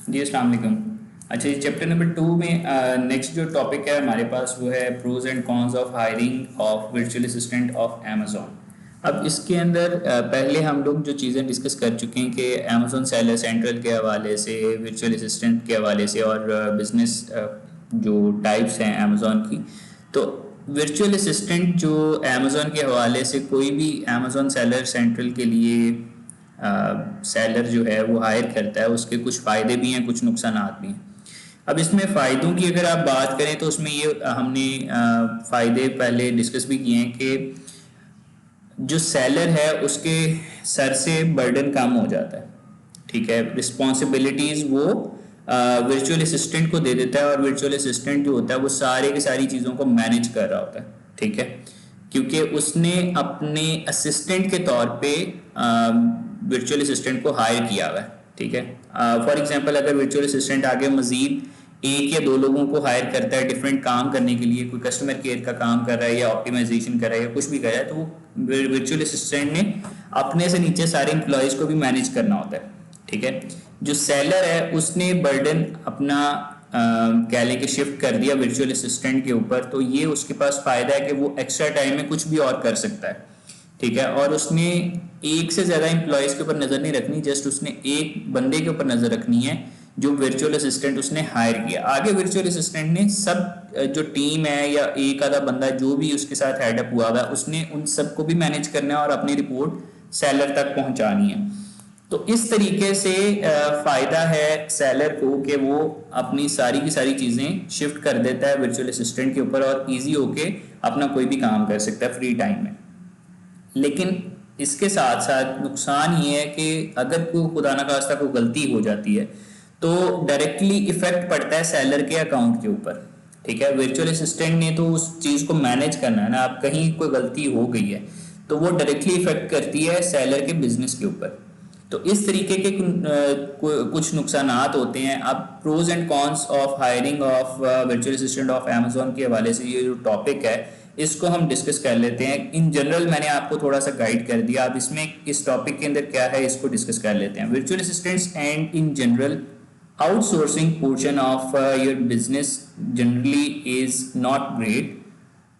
जी अस्सलाम वालेकुम। अच्छा, ये चैप्टर नंबर 2 में नेक्स्ट जो टॉपिक है हमारे पास वो है pros and cons of hiring of virtual assistant of Amazon. अब इसके अंदर पहले हम लोग जो चीज़ें डिस्कस कर चुके हैं कि अमेज़ॉन सेलर सेंट्रल के हवाले से, वर्चुअल असिस्टेंट के हवाले से और बिजनेस जो टाइप्स हैं अमेज़ॉन की। तो वर्चुअल असिस्टेंट जो अमेज़ॉन के हवाले से कोई भी अमेज़ॉन सेलर सेंट्रल के लिए सेलर जो है वो हायर करता है, उसके कुछ फ़ायदे भी हैं, कुछ नुकसान भी हैं। अब इसमें फ़ायदों की अगर आप बात करें तो उसमें ये हमने फ़ायदे पहले डिस्कस भी किए हैं कि जो सेलर है उसके सर से बर्डन कम हो जाता है। ठीक है, रिस्पॉन्सिबिलिटीज़ वो वर्चुअल असिस्टेंट को दे देता है और वर्चुअल असिस्टेंट जो होता है वो सारे की सारी चीज़ों को मैनेज कर रहा होता है। ठीक है, क्योंकि उसने अपने असिस्टेंट के तौर पे वर्चुअल असिस्टेंट को हायर किया हुआ है। ठीक है, फॉर एग्जांपल अगर वर्चुअल असिस्टेंट आगे मजीद एक या दो लोगों को हायर करता है डिफरेंट काम करने के लिए, कोई कस्टमर केयर का काम कर रहा है या ऑप्टिमाइजेशन कर रहा है या कुछ भी कर रहा है, तो वो वर्चुअल असिस्टेंट ने अपने से नीचे सारे एम्प्लॉयज को भी मैनेज करना होता है। ठीक है, जो सेलर है उसने बर्डन अपना कह लें कि शिफ्ट कर दिया वर्चुअल असिस्टेंट के ऊपर, तो ये उसके पास फायदा है कि वो एक्स्ट्रा टाइम में कुछ भी और कर सकता है। ठीक है, और उसने एक से ज़्यादा एम्प्लॉयज के ऊपर नज़र नहीं रखनी, जस्ट उसने एक बंदे के ऊपर नज़र रखनी है जो वर्चुअल असिस्टेंट उसने हायर किया। आगे वर्चुअल असिस्टेंट ने सब जो टीम है या एक आधा बंदा जो भी उसके साथ हेडअप हुआ हुआ उसने उन सबको भी मैनेज करना है और अपनी रिपोर्ट सेलर तक पहुंचानी है। तो इस तरीके से फ़ायदा है सेलर को कि वो अपनी सारी की सारी चीज़ें शिफ्ट कर देता है वर्चुअल असिस्टेंट के ऊपर और ईजी होके अपना कोई भी काम कर सकता है फ्री टाइम में। लेकिन इसके साथ साथ नुकसान ये है कि अगर कोई खुदा न खास्ता कोई गलती हो जाती है तो डायरेक्टली इफेक्ट पड़ता है सेलर के अकाउंट के ऊपर। ठीक है, वर्चुअल असिस्टेंट ने तो उस चीज़ को मैनेज करना है ना, अब कहीं कोई गलती हो गई है तो वो डायरेक्टली इफेक्ट करती है सेलर के बिजनेस के ऊपर। तो इस तरीके के कुछ नुकसान होते हैं। अब pros and cons of hiring of virtual assistant of Amazon के हवाले से ये जो टॉपिक है इसको हम डिस्कस कर लेते हैं। इन जनरल मैंने आपको थोड़ा सा गाइड कर दिया, अब इसमें इस टॉपिक के अंदर क्या है इसको डिस्कस कर लेते हैं। Virtual assistants and in general outsourcing portion of your business generally is not great.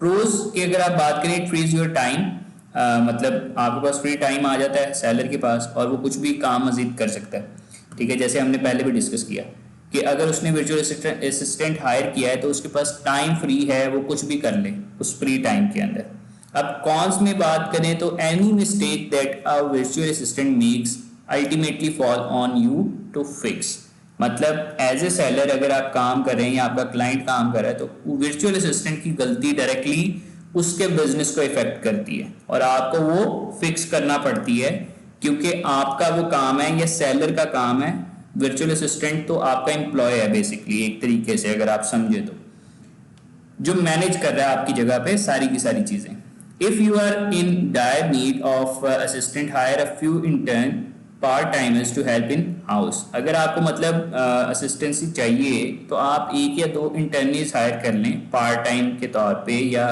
Pros की अगर आप बात करें, it frees your time, मतलब आपके पास फ्री टाइम आ जाता है सेलर के पास और वो कुछ भी काम मजीद कर सकता है। ठीक है, जैसे हमने पहले भी डिस्कस किया कि अगर उसने वर्चुअल असिस्टेंट हायर किया है तो उसके पास टाइम फ्री है, वो कुछ भी कर ले उस फ्री टाइम के अंदर। अब कॉन्स में बात करें तो any mistake that a virtual assistant makes ultimately fall on you to fix. मतलब एज ए सेलर अगर आप काम कर रहे हैं या आपका क्लाइंट काम कर रहा है तो वर्चुअल असिस्टेंट की गलती डायरेक्टली उसके बिजनेस को इफेक्ट करती है और आपको वो फिक्स करना पड़ती है, क्योंकि आपका वो काम है या सेलर का काम है। वर्चुअल असिस्टेंट तो आपका एम्प्लॉय है बेसिकली, एक तरीके से अगर आप समझे तो, जो मैनेज कर रहा है आपकी जगह पे सारी की सारी चीजें। If you are in dire need of assistant, hire a few intern part timers to help in house. अगर आपको मतलब असिस्टेंसी चाहिए तो आप एक या दो इंटर्नीज हायर कर लें पार्ट टाइम के तौर पे, या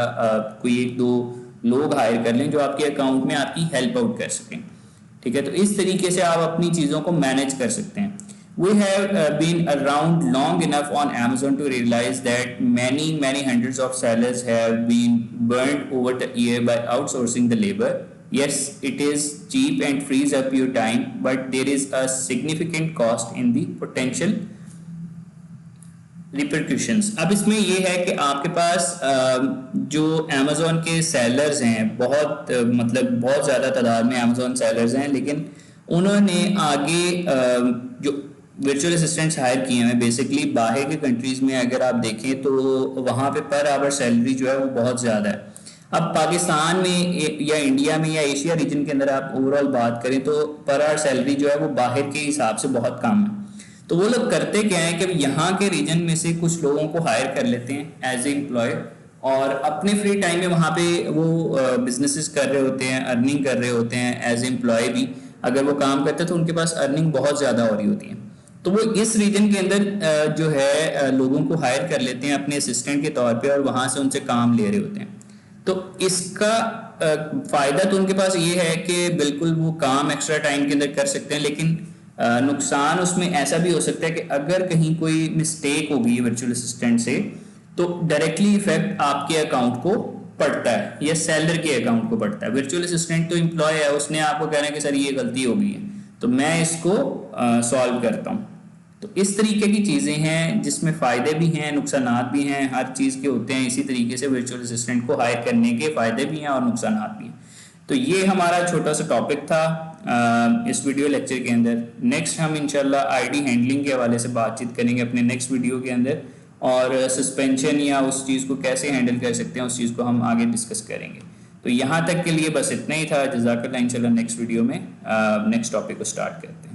कोई एक दो लोग हायर कर लें जो आपके अकाउंट में आपकी हेल्प आउट कर सकें। ठीक है, तो इस तरीके से आप अपनी चीज़ों को मैनेज कर सकते हैं। We have been around long enough on Amazon to realize that many hundreds of sellers have been burned over the year by outsourcing the labor. Yes, it is cheap and frees up your time, but there is a significant cost in the potential रिpercussions। अब इसमें ये है कि आपके पास जो Amazon के sellers हैं, बहुत मतलब बहुत ज़्यादा तादाद में अमेज़ॉन सेलर्स हैं, लेकिन उन्होंने आगे जो वर्चुअल असिस्टेंट्स हायर किए हैं बेसिकली बाहर के कंट्रीज़ में अगर आप देखें तो वहाँ पे पर आवर सैलरी जो है वो बहुत ज़्यादा है। अब पाकिस्तान में या इंडिया में या एशिया रीजन के अंदर आप ओवरऑल बात करें तो पर आवर सैलरी जो है वो बाहर के हिसाब से बहुत कम है। तो वो लोग करते क्या है कि यहाँ के रीजन में से कुछ लोगों को हायर कर लेते हैं एज ए एम्प्लॉय और अपने फ्री टाइम में वहाँ पे वो बिजनेसेस कर रहे होते हैं, अर्निंग कर रहे होते हैं एज एम्प्लॉय भी। अगर वो काम करते हैं तो उनके पास अर्निंग बहुत ज़्यादा हो रही होती है, तो वो इस रीजन के अंदर जो है लोगों को हायर कर लेते हैं अपने असिस्टेंट के तौर पे और वहाँ से उनसे काम ले रहे होते हैं। तो इसका फ़ायदा तो उनके पास ये है कि बिल्कुल वो काम एक्स्ट्रा टाइम के अंदर कर सकते हैं, लेकिन नुकसान उसमें ऐसा भी हो सकता है कि अगर कहीं कोई मिस्टेक होगी वर्चुअल असिस्टेंट से, तो डायरेक्टली इफेक्ट आपके अकाउंट को पड़ता है या सेलर के अकाउंट को पड़ता है। वर्चुअल असिस्टेंट तो एम्प्लॉय है, उसने आपको कहना है कि सर ये गलती हो गई है, तो मैं इसको सॉल्व करता हूँ। तो इस तरीके की चीज़ें हैं जिसमें फ़ायदे भी हैं, नुकसानात भी हैं, हर चीज़ के होते हैं। इसी तरीके से वर्चुअल असिस्टेंट को हायर करने के फ़ायदे भी हैं और नुकसानात भी हैं। तो ये हमारा छोटा सा टॉपिक था इस वीडियो लेक्चर के अंदर। नेक्स्ट हम इंशाल्लाह आईडी हैंडलिंग के हवाले से बातचीत करेंगे अपने नेक्स्ट वीडियो के अंदर, और सस्पेंशन या उस चीज़ को कैसे हैंडल कर सकते हैं उस चीज़ को हम आगे डिस्कस करेंगे। तो यहाँ तक के लिए बस इतना ही था। जज़ाकल्लाह। इंशाल्लाह नेक्स्ट वीडियो में नेक्स्ट टॉपिक को स्टार्ट करते हैं।